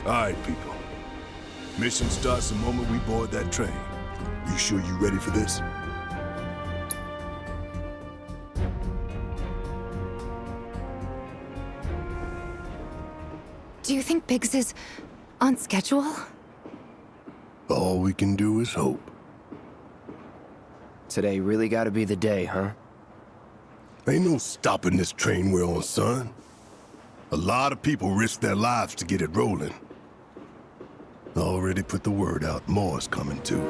All right, people. Mission starts the moment we board that train. You sure you ready for this? Do you think Biggs is on schedule? All we can do is hope. Today really gotta be the day, huh? Ain't no stopping this train we're on, son. A lot of people risk their lives to get it rolling. Already put the word out, more's coming too.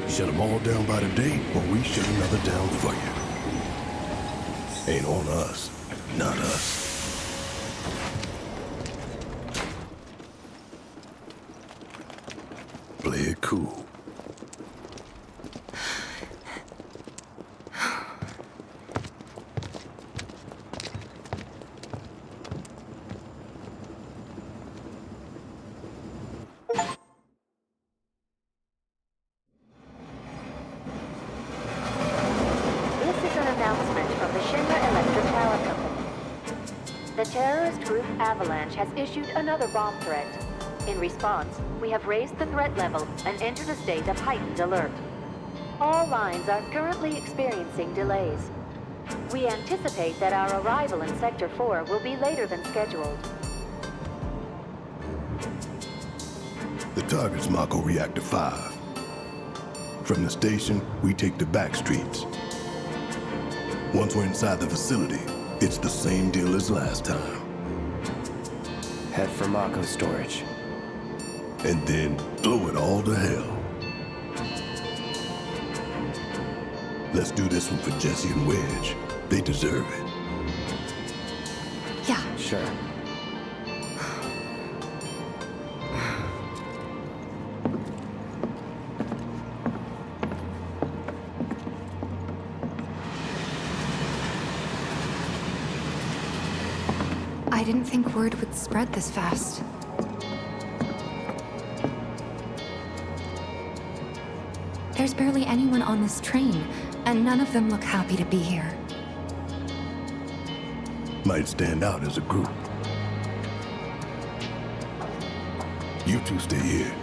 Shut them all down by today, or we shut another down for you. Ain't on us, not us. Play it cool. The terrorist group Avalanche has issued another bomb threat. In response, we have raised the threat level and entered a state of heightened alert. All lines are currently experiencing delays. We anticipate that our arrival in Sector 4 will be later than scheduled. The target's Mako Reactor 5. From the station, we take the back streets. Once we're inside the facility, it's the same deal as last time. Head for Mako storage. And then blow it all to hell. Let's do this one for Jesse and Wedge. They deserve it. Yeah. Sure. I didn't think word would spread this fast. There's barely anyone on this train, and none of them look happy to be here. Might stand out as a group. You two stay here.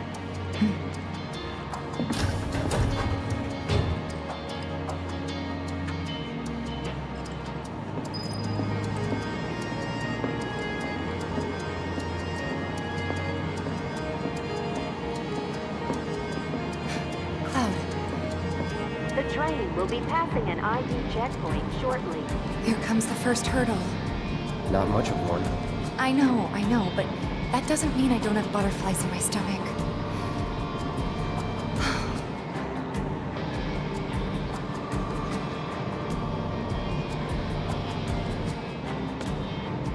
We'll be passing an ID checkpoint shortly. Here comes the first hurdle. Not much of one. I know, but that doesn't mean I don't have butterflies in my stomach.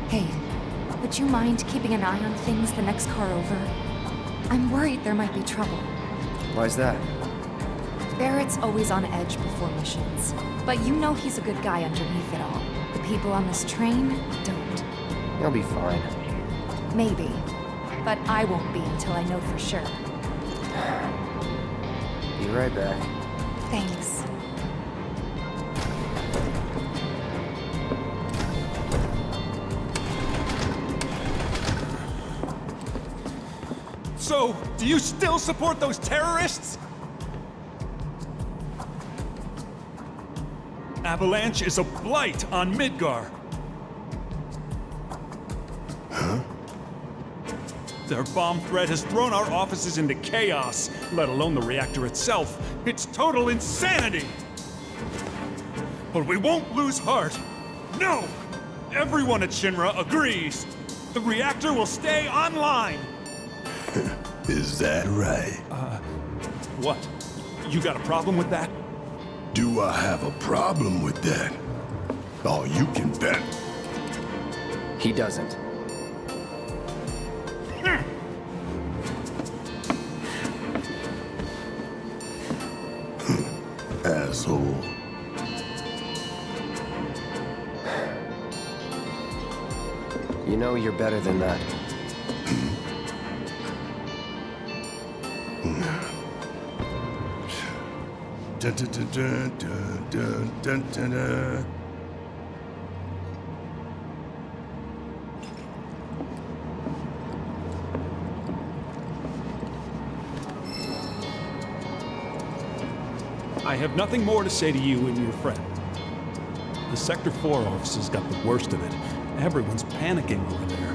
Hey, would you mind keeping an eye on things the next car over? I'm worried there might be trouble. Why's that? Barrett's always on edge before missions. But you know he's a good guy underneath it all. The people on this train don't. He'll be fine. Maybe. But I won't be until I know for sure. Be right back. Thanks. So, do you still support those terrorists? Avalanche is a blight on Midgar. Huh? Their bomb threat has thrown our offices into chaos, let alone the reactor itself. It's total insanity! But we won't lose heart. No! Everyone at Shinra agrees. The reactor will stay online. Is that right? What? You got a problem with that? Do I have a problem with that? Oh, you can bet. He doesn't. Asshole. You know you're better than that. Dun, dun, dun, dun, dun, dun, dun, dun. I have nothing more to say to you and your friend. The Sector 4 offices got the worst of it. Everyone's panicking over there.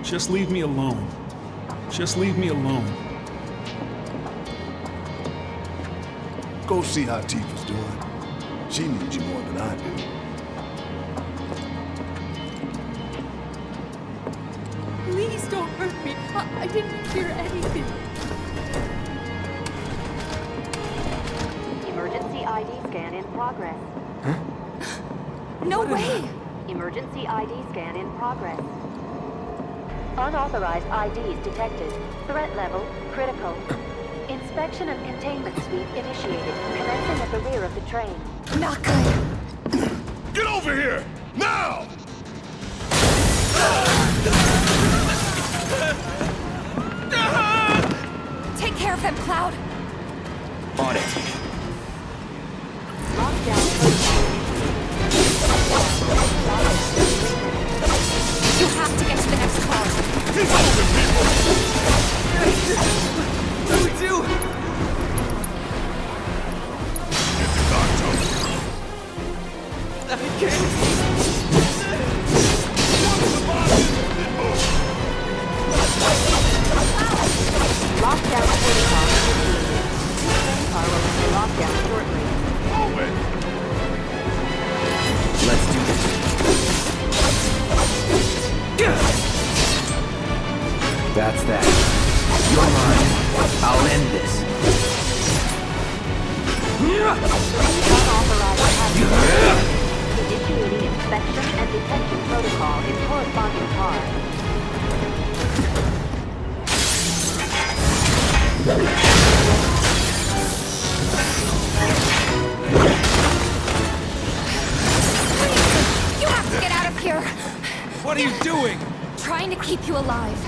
Just leave me alone. Just leave me alone. Go see how Tifa's doing. She needs you more than I do. Please don't hurt me. I didn't hear anything. Emergency ID scan in progress. No way! Emergency ID scan in progress. Unauthorized IDs detected. Threat level critical. Inspection and containment sweep initiated, commencing at the rear of the train. Not good. Get over here! Now! Take care of them, Cloud. On it. Lockdown. You have to get to the next car. He's moving, people! What do we do? Get the doctor. I can't. Lockdown protocol initiated. Train car will enter lockdown shortly. Move it! Let's do this. That's that. You're mine. I'll end this. Unauthorized passengers. Initiating inspection and detection protocol in corresponding car. You have to get out of here! What are you doing? Trying to keep you alive.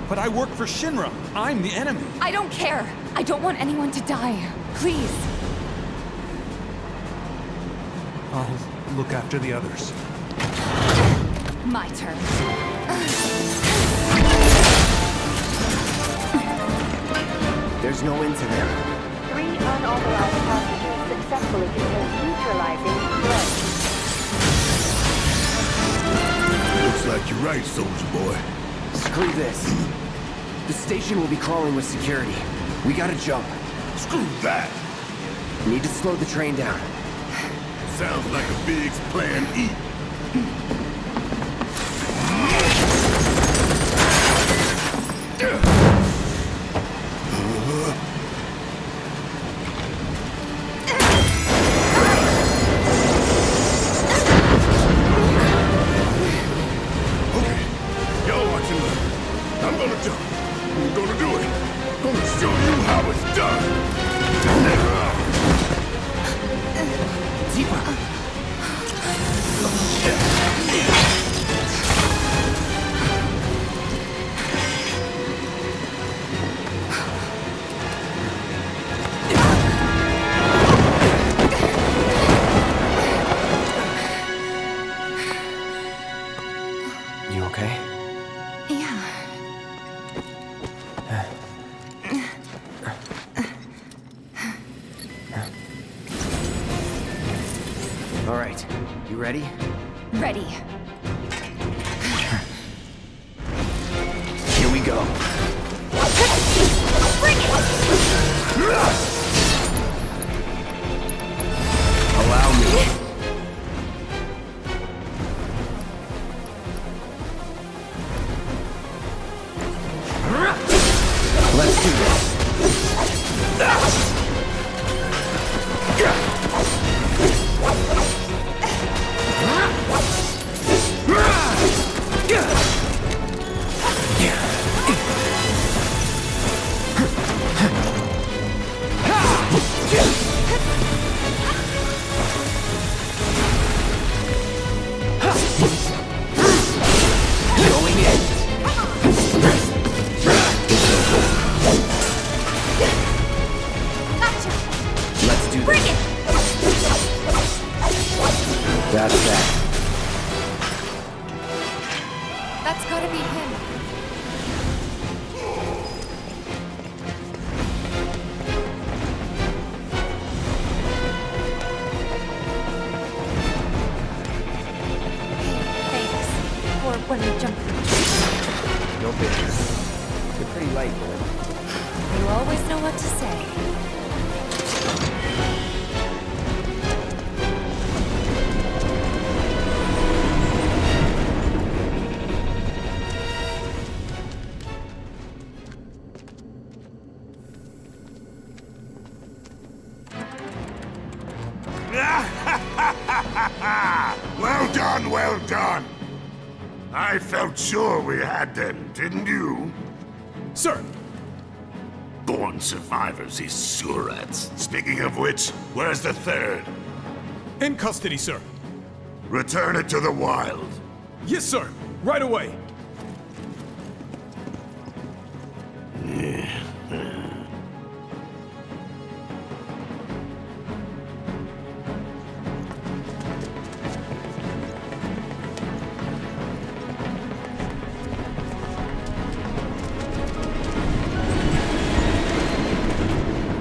But I work for Shinra. I'm the enemy. I don't care. I don't want anyone to die. Please. I'll look after the others. My turn. There's no end to them. 3 unauthorized passengers successfully contained neutralizing threat. Looks like you're right, soldier boy. Screw this. The station will be crawling with security. We gotta jump. Screw that! Need to slow the train down. Sounds like a Biggs plan E. Okay, y'all watch and learn. I'm gonna jump. I'm gonna do it. I'm gonna show you how it's done. Tifa! You okay? Yeah. All right. You ready? Ready. Here we go. Bring it! Allow me. Let's do this. we jump from the train? No bigger. You're pretty light, boy. You always know what to say. Well done, well done. I felt sure we had them, didn't you? Sir! Born survivors, these surats. Speaking of which, where's the third? In custody, sir. Return it to the wild. Yes, sir. Right away.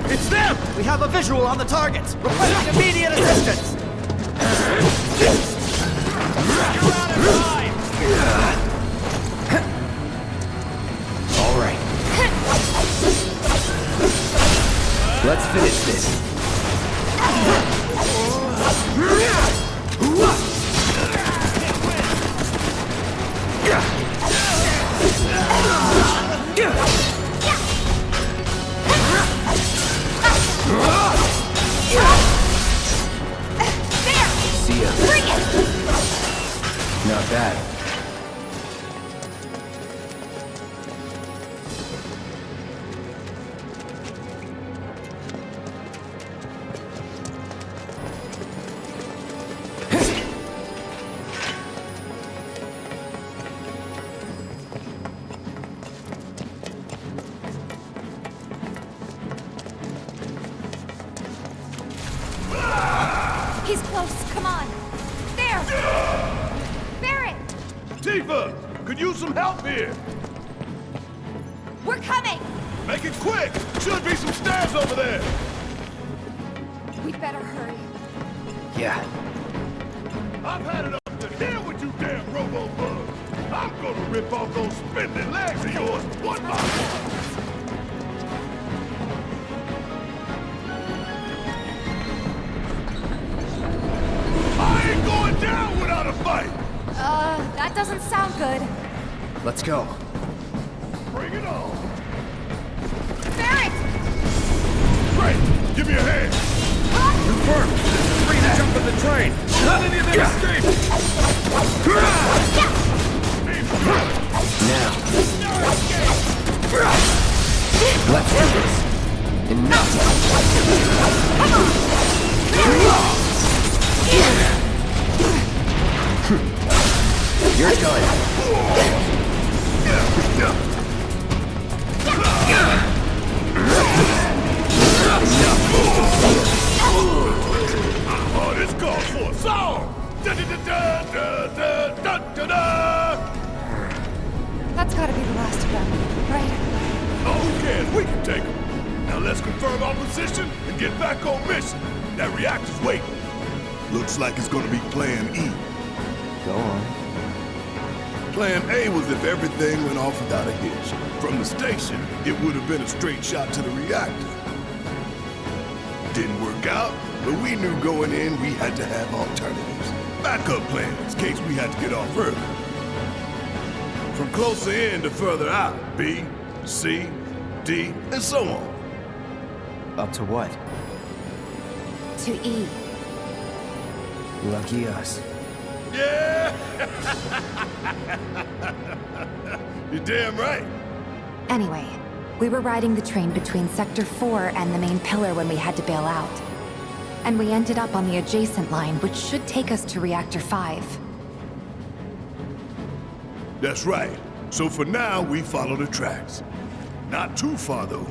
It's them! We have a visual on the targets! Requesting immediate assistance! You're out of time! All right. Let's finish this. See ya. Not bad. He's close. Come on. There! Barrett! Tifa, could use some help here. We're coming! Make it quick. Should be some stairs over there. We'd better hurry. Yeah. I've had it up to here with you damn robo-bugs. I'm gonna rip off those spindly legs of yours one by one. I ain't going down without a fight. That doesn't sound good. Let's go. Bring it on. Barrett! Great. Give me a hand. Confirmed! Free to jump in the train! Not any of them escape! Now. Let's do this. Enough. You're done. Oh, this calls for a song. Da-da-da-da-da-da-da-da-da. That's gotta be the last of them, right? Oh, who cares? We can take them. Now let's confirm our position and get back on mission. That reactor's waiting. Looks like it's gonna be Plan E. Go on. Plan A was if everything went off without a hitch. From the station, it would have been a straight shot to the reactor. Didn't work out, but we knew going in we had to have alternatives. Backup plans in case we had to get off early. From closer in to further out, B, C, D, and so on. Up to what? To E. Lucky us. Yeah! You're damn right. Anyway, we were riding the train between Sector 4 and the main pillar when we had to bail out. And we ended up on the adjacent line, which should take us to Reactor 5. That's right. So for now, we follow the tracks. Not too far, though.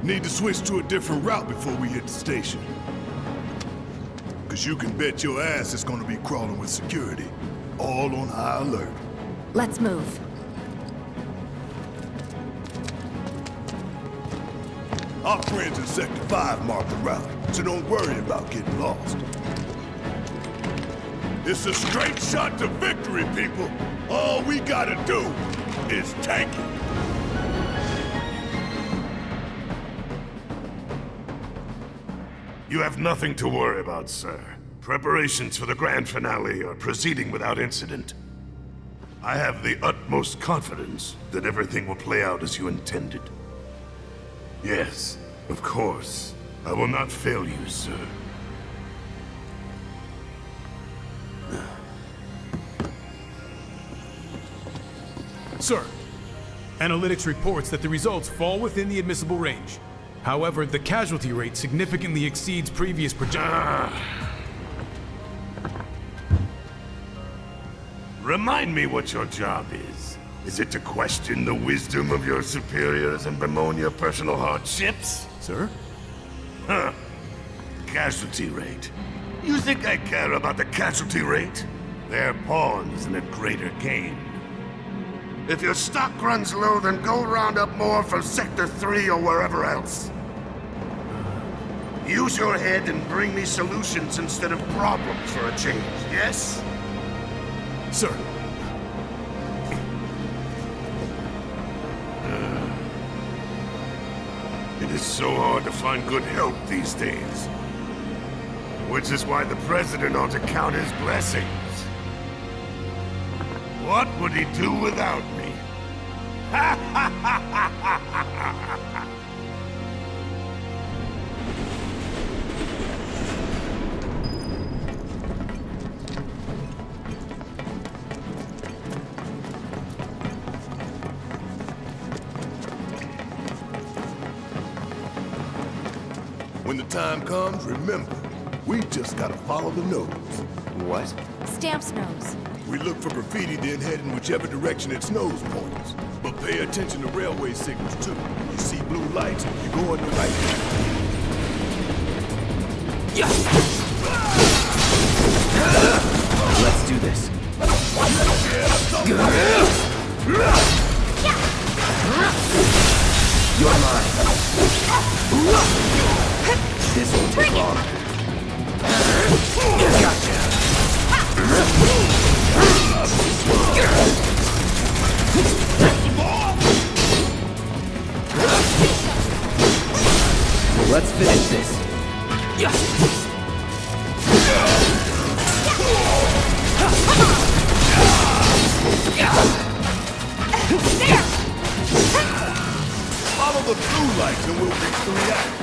Need to switch to a different route before we hit the station. Cause you can bet your ass it's gonna be crawling with security. All on high alert. Let's move. Our friends in Sector 5 marked the route, so don't worry about getting lost. It's a straight shot to victory, people! All we gotta do is tank it. You have nothing to worry about, sir. Preparations for the grand finale are proceeding without incident. I have the utmost confidence that everything will play out as you intended. Yes, of course. I will not fail you, sir. Sir, analytics reports that the results fall within the admissible range. However, the casualty rate significantly exceeds previous projections. Remind me what your job is. Is it to question the wisdom of your superiors and bemoan your personal hardships? Sir? Huh. Casualty rate. You think I care about the casualty rate? They're pawns in a greater game. If your stock runs low, then go round up more from Sector 3 or wherever else. Use your head and bring me solutions instead of problems for a change, yes? Sir. It is so hard to find good help these days. Which is why the President ought to count his blessings. What would he do without me? When the time comes, remember, we just gotta follow the nose. What? Stamp's nose. We look for graffiti, then head in whichever direction its nose points. But pay attention to railway signals, too. You see blue lights, you go in the right direction. Let's do this. You're mine. This won't take long. Gotcha. Let's finish this. Follow the blue lights and we'll reach the reactor.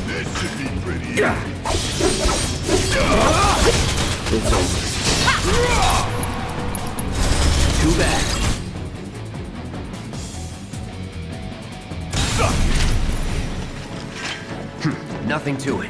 This should be pretty easy. It's over. Too bad. Nothing to it.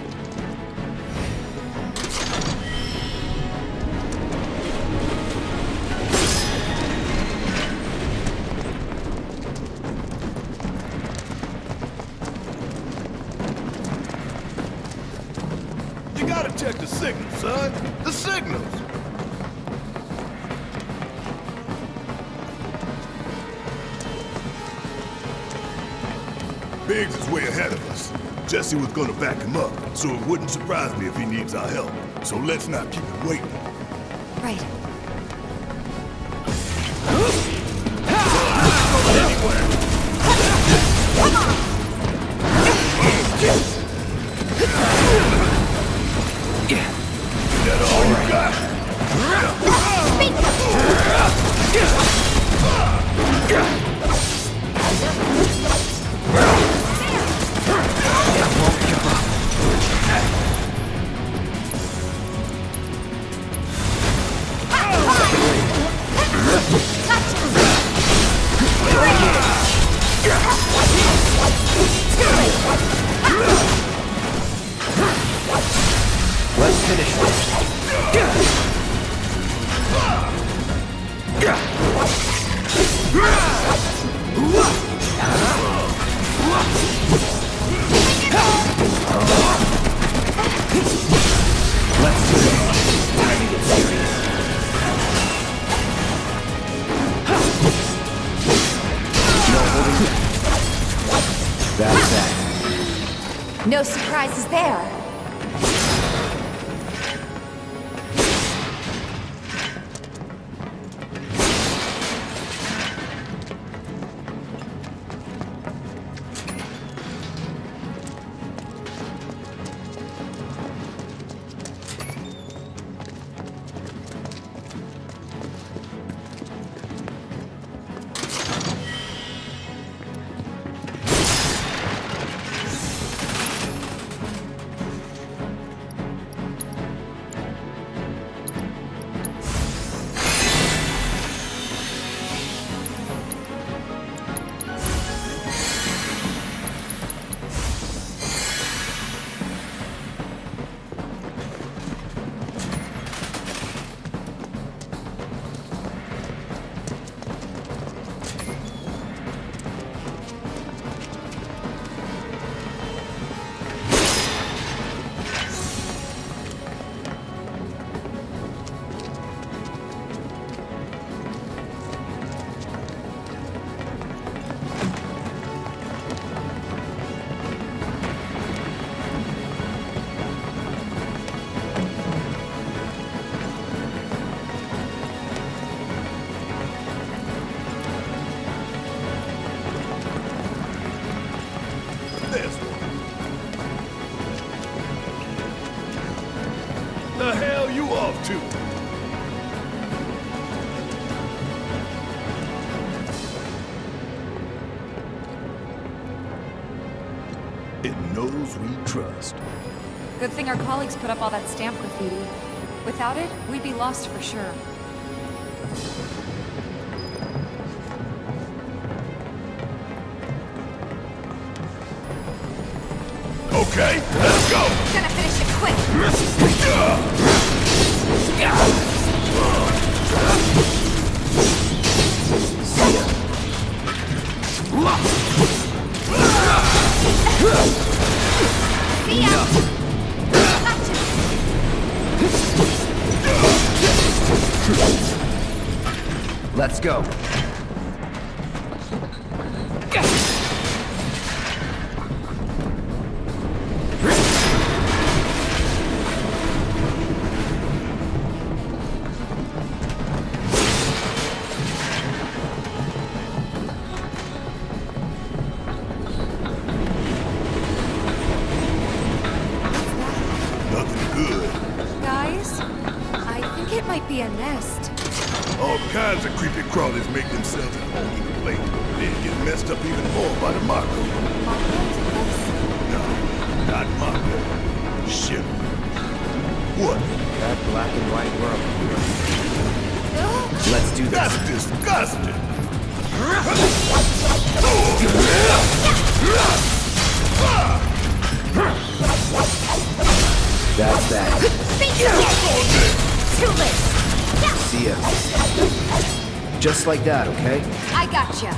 You gotta check the signals, son. The signals. Biggs is way ahead of us. Jesse was gonna back him up, so it wouldn't surprise me if he needs our help. So let's not keep him waiting. Right. Is that all you got? That's that. No surprises there. The hell you off to? It knows we trust. Good thing our colleagues put up all that stamp graffiti. Without it, we'd be lost for sure. Okay, let's go! Gonna finish it quick! See ya! Let's go. Nothing good. Guys, I think it might be a nest. All kinds of creepy crawlies make themselves at home in the plate. Then get messed up even more by the Mako. No, not Mako. Shit. What? That black and white world. Let's do this. That's disgusting! That's that. Too late. See ya. Just like that, okay? I gotcha.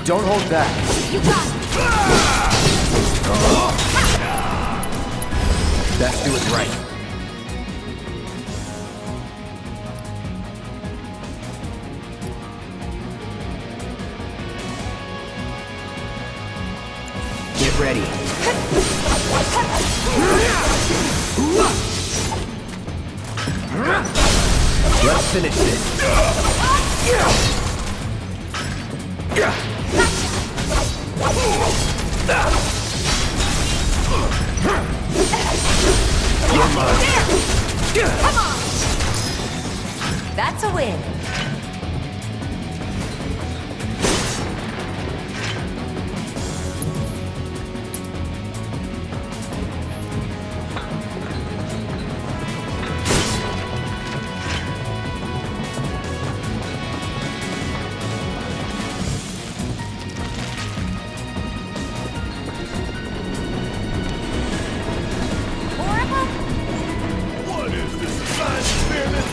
Don't hold back. You got it. Let's do it right. Get ready. Let's finish this. You're mine. Come on. That's a win. What is this, a science experiment?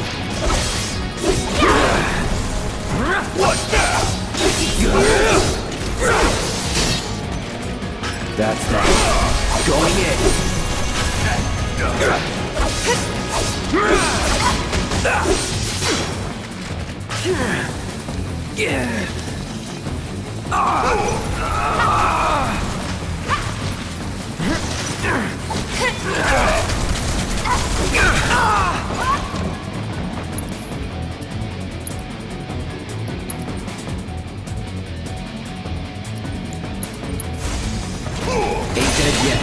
Ain't dead yet.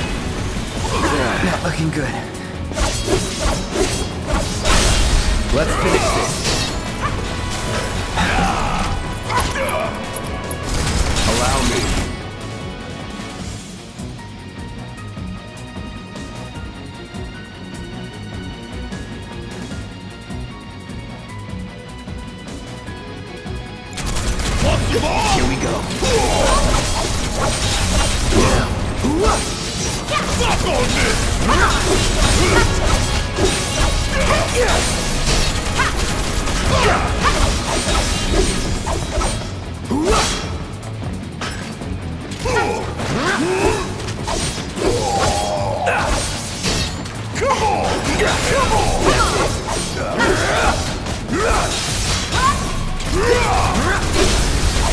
Not looking good. Let's finish this. Allow me. Here we go. Fuck on this! Come on!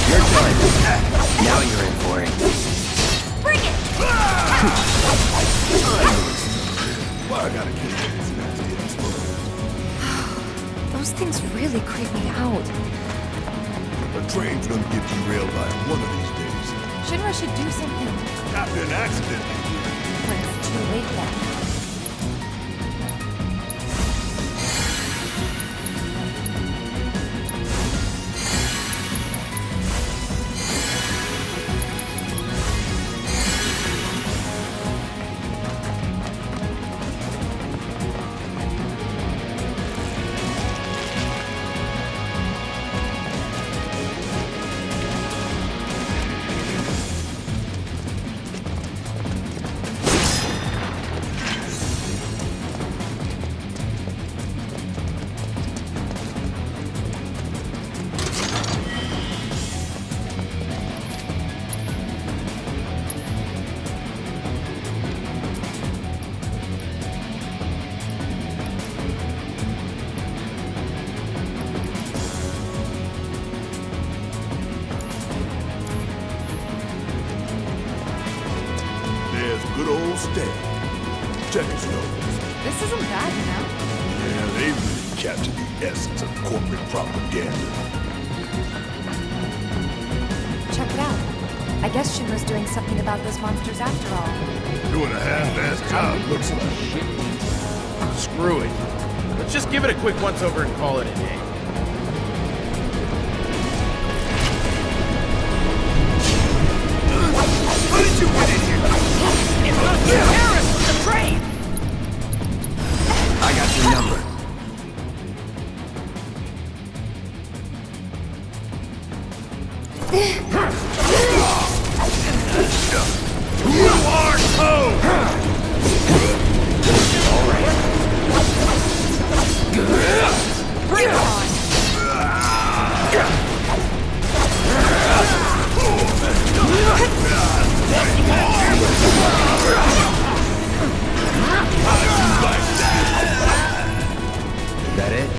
You're done. Now you're in for it. Bring it! Why I gotta kill this nasty explosion? Those things really creep me out. The train's gonna get derailed by one of these days. Shinra should do something. After an accident. When it's too late then. Good old Stan. Check his nose. This isn't bad, you know? Yeah, they really captured the essence of corporate propaganda. Check it out. I guess Shinra's doing something about those monsters after all. Doing a half-assed job, looks like. Screw it. Let's just give it a quick once-over and call it a day. How did you get in here? It's those terrorists with the train! I got your number. You are toast!